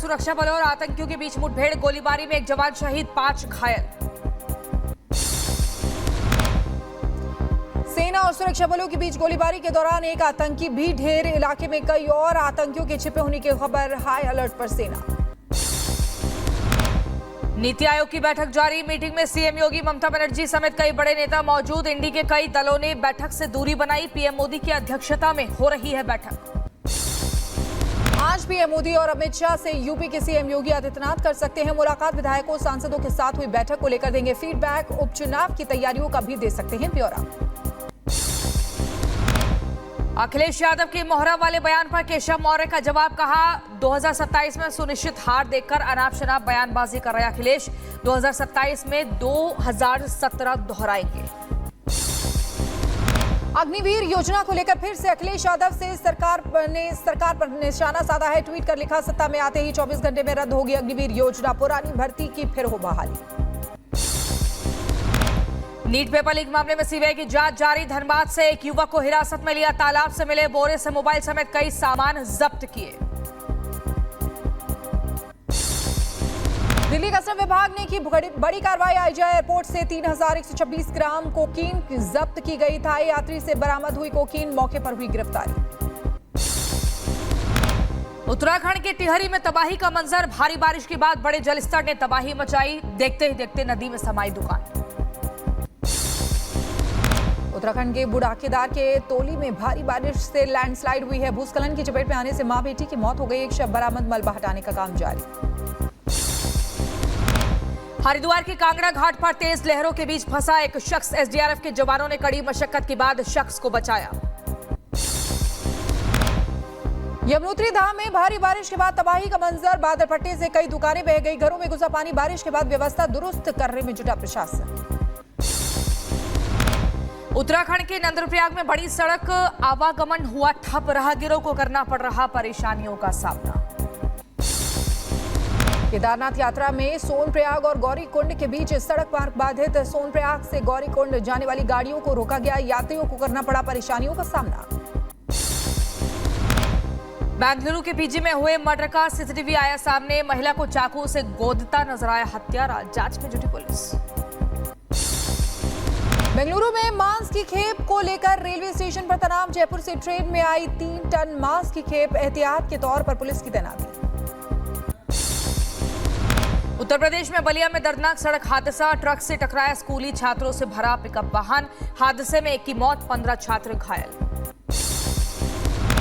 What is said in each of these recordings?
सुरक्षा बलों और आतंकियों के बीच मुठभेड़, गोलीबारी में एक जवान शहीद, 5 घायल। सेना और सुरक्षा बलों के बीच गोलीबारी के दौरान एक आतंकी भी ढेर, इलाके में कई और आतंकियों के छिपे होने की खबर, हाई अलर्ट पर सेना। नीति आयोग की बैठक जारी, मीटिंग में सीएम योगी, ममता बनर्जी समेत कई बड़े नेता मौजूद। इंडी के कई दलों ने बैठक से दूरी बनाई, पीएम मोदी की अध्यक्षता में हो रही है बैठक। आज पीएम मोदी और अमित शाह से यूपी के सीएम योगी आदित्यनाथ कर सकते हैं मुलाकात, विधायकों सांसदों के साथ हुई बैठक को लेकर देंगे फीडबैक, उपचुनाव की तैयारियों का भी दे सकते हैं ब्यौरा। अखिलेश यादव के मोहरा वाले बयान पर केशव मौर्य का जवाब, कहा 2027 में सुनिश्चित हार देखकर अनाप शनाप बयानबाजी कर रहे अखिलेश, 2027 में 2017 दोहराएंगे। अग्निवीर योजना को लेकर फिर से अखिलेश यादव से सरकार पर निशाना साधा है, ट्वीट कर लिखा, सत्ता में आते ही 24 घंटे में रद्द होगी अग्निवीर योजना, पुरानी भर्ती की फिर हो बहाली। नीट पेपर लीक मामले में सीबीआई की जांच जारी, धनबाद से एक युवक को हिरासत में लिया, तालाब से मिले बोरे से मोबाइल समेत कई सामान जब्त किए। दिल्ली कस्टम विभाग ने की बड़ी कार्रवाई, आईजीआई एयरपोर्ट से 3126 ग्राम कोकीन जब्त की गई था, यात्री से बरामद हुई कोकीन, मौके पर हुई गिरफ्तारी। उत्तराखंड के टिहरी में तबाही का मंजर, भारी बारिश के बाद बड़े जलस्तर ने तबाही मचाई, देखते ही देखते नदी में समाई दुकान। उत्तराखंड के बुढ़ाकेदार के तोली में भारी बारिश से लैंडस्लाइड हुई है, भूस्खलन की चपेट में आने से मां बेटी की मौत हो गई, एक शव बरामद, मलबा हटाने का काम जारी। हरिद्वार के कांगड़ा घाट पर तेज लहरों के बीच फंसा एक शख्स, एसडीआरएफ के जवानों ने कड़ी मशक्कत के बाद शख्स को बचाया। यमुनोत्री धाम में भारी बारिश के बाद तबाही का मंजर, बादल फटने से कई दुकानें बह गई, घरों में घुसा पानी, बारिश के बाद व्यवस्था दुरुस्त करने में जुटा प्रशासन। उत्तराखंड के नंदप्रयाग में बड़ी सड़क आवागमन हुआ ठप, राहगीरों को करना पड़ रहा परेशानियों का सामना। केदारनाथ यात्रा में सोनप्रयाग और गौरीकुंड के बीच सड़क मार्ग बाधित, सोनप्रयाग से गौरीकुंड जाने वाली गाड़ियों को रोका गया, यात्रियों को करना पड़ा परेशानियों का सामना। बेंगलुरु के पीजी में हुए मर्डर का सीसीटीवी आया सामने, महिला को चाकू से गोदता नजर आया हत्यारा, जांच में जुटी पुलिस। बेंगलुरु में मांस की खेप को लेकर रेलवे स्टेशन पर तनाव, जयपुर से ट्रेन में आई 3 टन मांस की खेप, एहतियात के तौर पर पुलिस की तैनाती। उत्तर प्रदेश में बलिया में दर्दनाक सड़क हादसा, ट्रक से टकराया स्कूली छात्रों से भरा पिकअप वाहन, हादसे में एक की मौत, 15 छात्र घायल।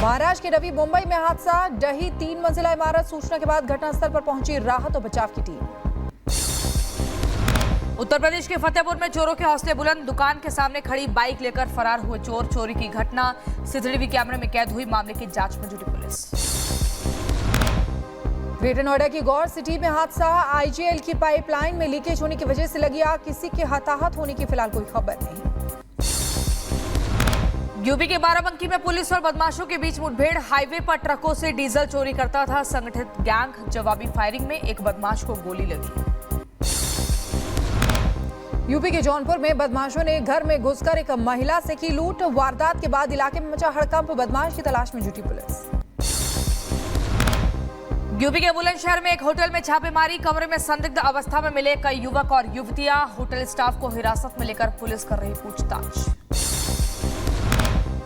महाराष्ट्र के नवी मुंबई में हादसा, ढही 3 मंजिला इमारत, सूचना के बाद घटनास्थल पर पहुंची राहत और बचाव की टीम। उत्तर प्रदेश के फतेहपुर में चोरों के हौसले बुलंद, दुकान के सामने खड़ी बाइक लेकर फरार हुए चोर, चोरी की घटना सीसीटीवी कैमरे में कैद हुई, मामले की जांच में जुटी पुलिस। ग्रेटर नोएडा की गौर सिटी में हादसा, आईजीएल की पाइपलाइन में लीकेज होने की वजह से लगी आग, किसी के हताहत होने की फिलहाल कोई खबर नहीं। यूपी के बाराबंकी में पुलिस और बदमाशों के बीच मुठभेड़, हाईवे पर ट्रकों से डीजल चोरी करता था संगठित गैंग, जवाबी फायरिंग में एक बदमाश को गोली लगी। यूपी के जौनपुर में बदमाशों ने घर में घुसकर एक महिला से की लूट, वारदात के बाद इलाके में मचा हड़कंप, बदमाश की तलाश में जुटी पुलिस। यूपी के बुलंदशहर में एक होटल में छापेमारी, कमरे में संदिग्ध अवस्था में मिले कई युवक और युवतियां, होटल स्टाफ को हिरासत में लेकर पुलिस कर रही पूछताछ।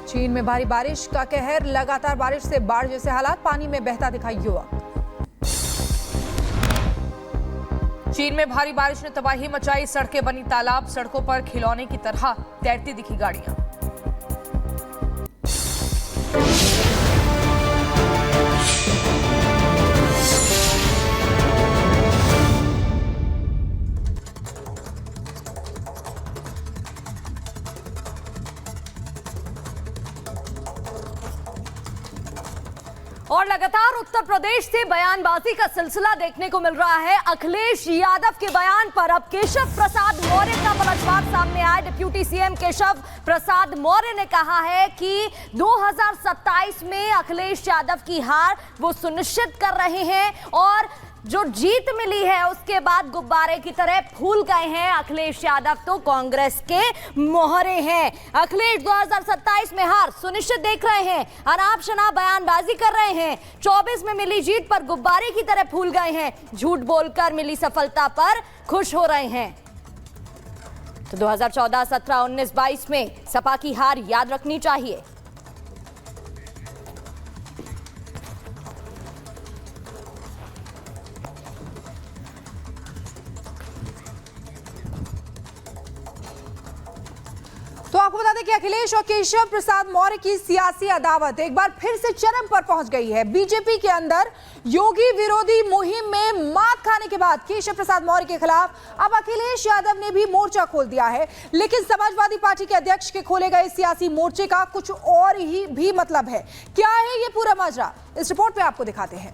चीन में भारी बारिश का कहर, लगातार बारिश से बाढ़ जैसे हालात, पानी में बहता दिखा युवक। चीन में भारी बारिश ने तबाही मचाई, सड़कें बनी तालाब, सड़कों पर खिलौने की तरह तैरती दिखी गाड़ियां। और लगातार उत्तर प्रदेश से बयानबाजी का सिलसिला देखने को मिल रहा है। अखिलेश यादव के बयान पर अब केशव प्रसाद मौर्य का पलटवार सामने आया। डिप्टी सीएम केशव प्रसाद मौर्य ने कहा है कि 2027 में अखिलेश यादव की हार वो सुनिश्चित कर रहे हैं और जो जीत मिली है उसके बाद गुब्बारे की तरह फूल गए हैं अखिलेश यादव। तो कांग्रेस के मोहरे हैं। अखिलेश 2027 में हार सुनिश्चित देख रहे हैं, अनाप शनाप बयानबाजी कर रहे हैं। 24 में मिली जीत पर गुब्बारे की तरह फूल गए हैं। झूठ बोलकर मिली सफलता पर खुश हो रहे हैं। तो 2014, 17, 19, 22 में सपा की हार याद रखनी चाहिए। तो आपको बता दें कि अखिलेश और केशव प्रसाद मौर्य की सियासी अदावत एक बार फिर से चरम पर पहुंच गई है। बीजेपी के अंदर योगी विरोधी मुहिम में मात खाने के बाद केशव प्रसाद मौर्य के खिलाफ अब अखिलेश यादव ने भी मोर्चा खोल दिया है। लेकिन समाजवादी पार्टी के अध्यक्ष के खोले गए सियासी मोर्चे का कुछ और ही भी मतलब है। क्या है ये पूरा माजरा, इस रिपोर्ट में आपको दिखाते हैं।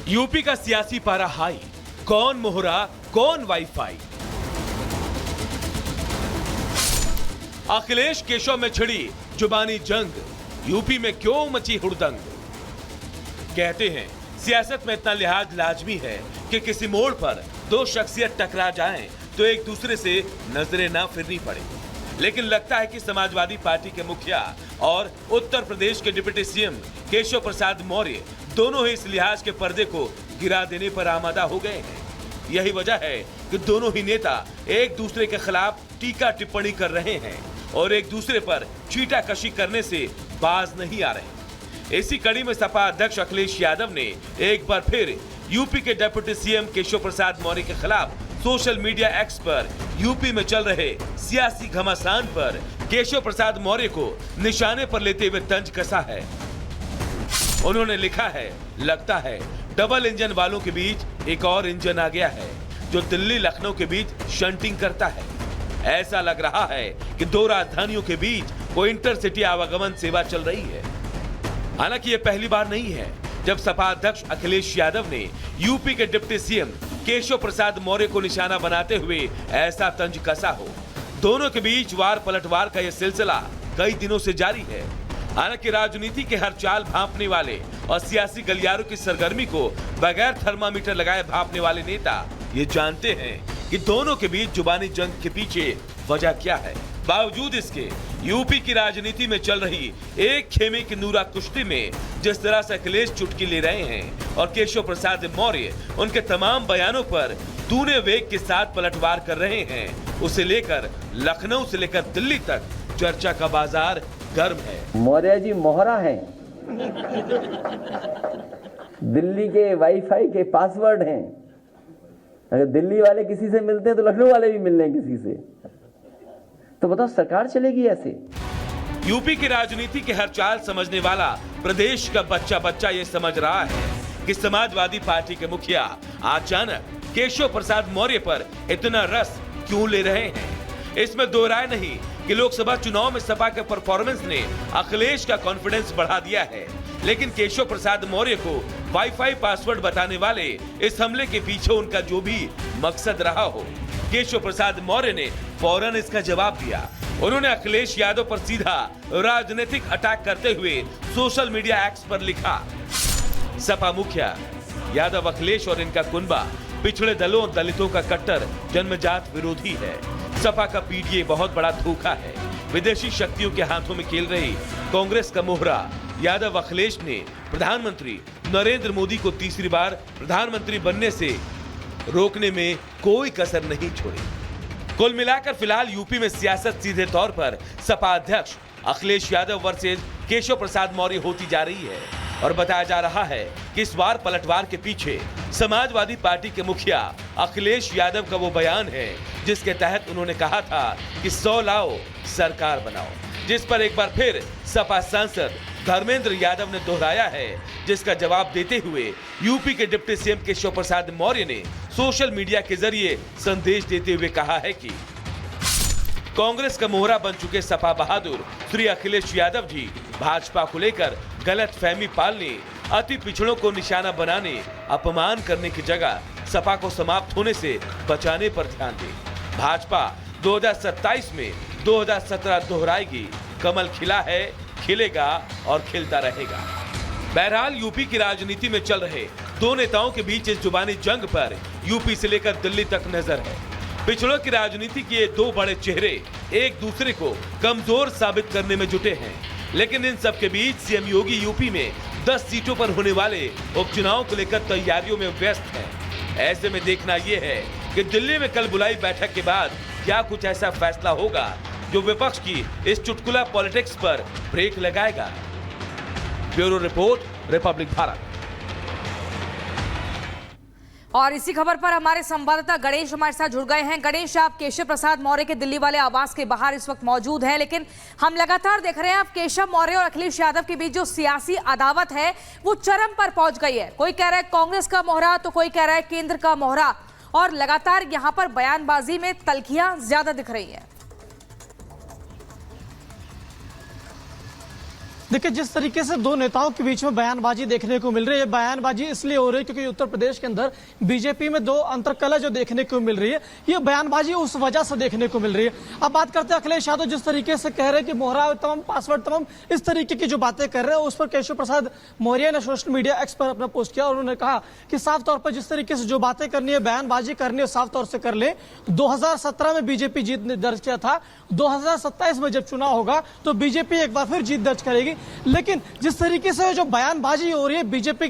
यूपी का सियासी पारा हाई, कौन मोहरा कौन वाईफाई। अखिलेश केशव में छिड़ी जुबानी जंग, यूपी में क्यों मची हुड़दंग। कहते हैं सियासत में इतना लिहाज लाजमी है कि किसी मोड़ पर दो शख्सियत टकरा जाएं तो एक दूसरे से नजरें ना फिरनी पड़े। लेकिन लगता है कि समाजवादी पार्टी के मुखिया और उत्तर प्रदेश के डिप्टी सीएम केशव प्रसाद मौर्य दोनों ही इस लिहाज के पर्दे को गिरा देने पर आमादा हो गए हैं। यही वजह है कि दोनों ही नेता एक दूसरे के खिलाफ टीका टिप्पणी कर रहे हैं और एक दूसरे पर छीटाकशी करने से बाज नहीं आ रहे। इसी कड़ी में सपा अध्यक्ष अखिलेश यादव ने एक बार फिर यूपी के डिप्टी सीएम केशव प्रसाद मौर्य के खिलाफ सोशल मीडिया एक्स पर यूपी में चल रहे सियासी घमासान पर केशव प्रसाद मौर्य को निशाने पर लेते हुए तंज कसा है। उन्होंने लिखा है, लगता है डबल इंजन वालों के बीच एक और इंजन आ गया है जो दिल्ली लखनऊ के बीच शंटिंग करता है। ऐसा लग रहा है कि दो राजधानियों के बीच कोई इंटरसिटी आवागमन सेवा चल रही है। हालांकि ये पहली बार नहीं है जब सपा अध्यक्ष अखिलेश यादव ने यूपी के डिप्टी सीएम केशव प्रसाद मौर्य को निशाना बनाते हुए ऐसा तंज कसा हो। दोनों के बीच वार पलटवार का यह सिलसिला कई दिनों से जारी है। हालांकि राजनीति के हर चाल भांपने वाले और सियासी गलियारों की सरगर्मी को बगैर थर्मामीटर लगाए भांपने वाले नेता ये जानते हैं कि दोनों के बीच जुबानी जंग के पीछे वजह क्या है। बावजूद इसके यूपी की राजनीति में चल रही एक खेमे की नूरा कुश्ती में जिस तरह से अखिलेश चुटकी ले रहे हैं और केशव प्रसाद मौर्य उनके तमाम बयानों पर दूने वेग के साथ पलटवार कर रहे हैं, उसे लेकर लखनऊ से लेकर दिल्ली तक चर्चा का बाजार गर्म है। मौर्य जी मोहरा हैं, दिल्ली के वाईफाई के पासवर्ड हैं। अगर दिल्ली वाले किसी से मिलते हैं तो लखनऊ वाले भी मिल रहे हैं किसी से, तो बताओ सरकार चलेगी ऐसे? यूपी की राजनीति के हर चाल समझने वाला प्रदेश का बच्चा बच्चा ये समझ रहा है कि समाजवादी पार्टी के मुखिया अचानक केशव प्रसाद मौर्य पर इतना रस क्यों ले रहे हैं। इसमें दो राय नहीं कि लोकसभा चुनाव में सपा के परफॉर्मेंस ने अखिलेश का कॉन्फिडेंस बढ़ा दिया है। लेकिन केशव प्रसाद मौर्य को वाईफाई पासवर्ड बताने वाले इस हमले के पीछे उनका जो भी मकसद रहा हो, केशव प्रसाद मौर्य ने फौरन इसका जवाब दिया। उन्होंने अखिलेश यादव पर सीधा राजनीतिक अटैक करते हुए सोशल मीडिया एक्स पर लिखा, सपा मुखिया यादव अखिलेश और इनका कुनबा पिछड़े दलों और दलितों का कट्टर जन्मजात विरोधी है। सपा का पीडीए बहुत बड़ा धोखा है। विदेशी शक्तियों के हाथों में खेल रही कांग्रेस का मोहरा यादव अखिलेश ने प्रधानमंत्री नरेंद्र मोदी को तीसरी बार प्रधानमंत्री बनने से रोकने में कोई कसर नहीं छोड़ी। कुल मिलाकर फिलहाल यूपी में सियासत सीधे तौर पर सपा अध्यक्ष अखिलेश यादव वर्सेस केशव प्रसाद मौर्य होती जा रही है और बताया जा रहा है कि इस बार पलटवार के पीछे समाजवादी पार्टी के मुखिया अखिलेश यादव का वो बयान है जिसके तहत उन्होंने कहा था कि 100 लाओ सरकार बनाओ, जिस पर एक बार फिर सपा सांसद धर्मेंद्र यादव ने दोहराया है, जिसका जवाब देते हुए यूपी के डिप्टी सीएम केशव प्रसाद मौर्य ने सोशल मीडिया के जरिए संदेश देते हुए कहा है कि कांग्रेस का मोहरा बन चुके सपा बहादुर श्री अखिलेश यादव जी भाजपा को लेकर गलत फहमी पालने, अति पिछड़ों को निशाना बनाने, अपमान करने की जगह सपा को समाप्त होने से बचाने पर ध्यान दें। भाजपा 2027 में 2017 दोहराएगी, कमल खिला है, खिलेगा और खिलता रहेगा। बहरहाल यूपी की राजनीति में चल रहे दो नेताओं के बीच इस जुबानी जंग पर यूपी से लेकर दिल्ली तक नजर है। पिछड़ों की राजनीति के ये दो बड़े चेहरे एक दूसरे को कमजोर साबित करने में जुटे हैं, लेकिन इन सब के बीच सीएम योगी यूपी में 10 सीटों पर होने वाले उपचुनाव को लेकर तैयारियों में व्यस्त हैं। ऐसे में देखना यह है कि दिल्ली में कल बुलाई बैठक के बाद क्या कुछ ऐसा फैसला होगा जो विपक्ष की इस चुटकुला पॉलिटिक्स पर ब्रेक लगाएगा। Bureau report, Republic Bharat. और इसी खबर पर हमारे संवाददाता गणेश हमारे साथ जुड़ गए हैं। गणेश, आप केशव प्रसाद मौर्य के दिल्ली वाले आवास के बाहर इस वक्त मौजूद हैं, लेकिन हम लगातार देख रहे हैं आप केशव मौर्य और अखिलेश यादव के बीच जो सियासी अदावत है वो चरम पर पहुंच गई है। कोई कह रहा है कांग्रेस का मोहरा तो कोई कह रहा है केंद्र का मोहरा, और लगातार यहां पर बयानबाजी में तल्खियां ज्यादा दिख रही है। देखिए, जिस तरीके से दो नेताओं के बीच में बयानबाजी देखने को मिल रही है, बयानबाजी इसलिए हो रही है क्योंकि उत्तर प्रदेश के अंदर बीजेपी में दो अंतरकलह जो देखने को मिल रही है, ये बयानबाजी उस वजह से देखने को मिल रही है। अब बात करते हैं अखिलेश यादव, जिस तरीके से कह रहे हैं कि मोहरा तमाम पासवर्ड तमाम इस तरीके की जो बातें कर रहे हैं, उस पर केशव प्रसाद मौर्य ने सोशल मीडिया एक्स पर अपना पोस्ट किया और उन्होंने कहा कि साफ तौर पर जिस तरीके से जो बातें करनी है, बयानबाजी करनी है, साफ तौर से कर ले। 2017 में बीजेपी जीत दर्ज किया था, 2027 में जब चुनाव होगा तो बीजेपी एक बार फिर जीत दर्ज करेगी। लेकिन जिस तरीके से जो बयानबाजी हो रही है बीजेपी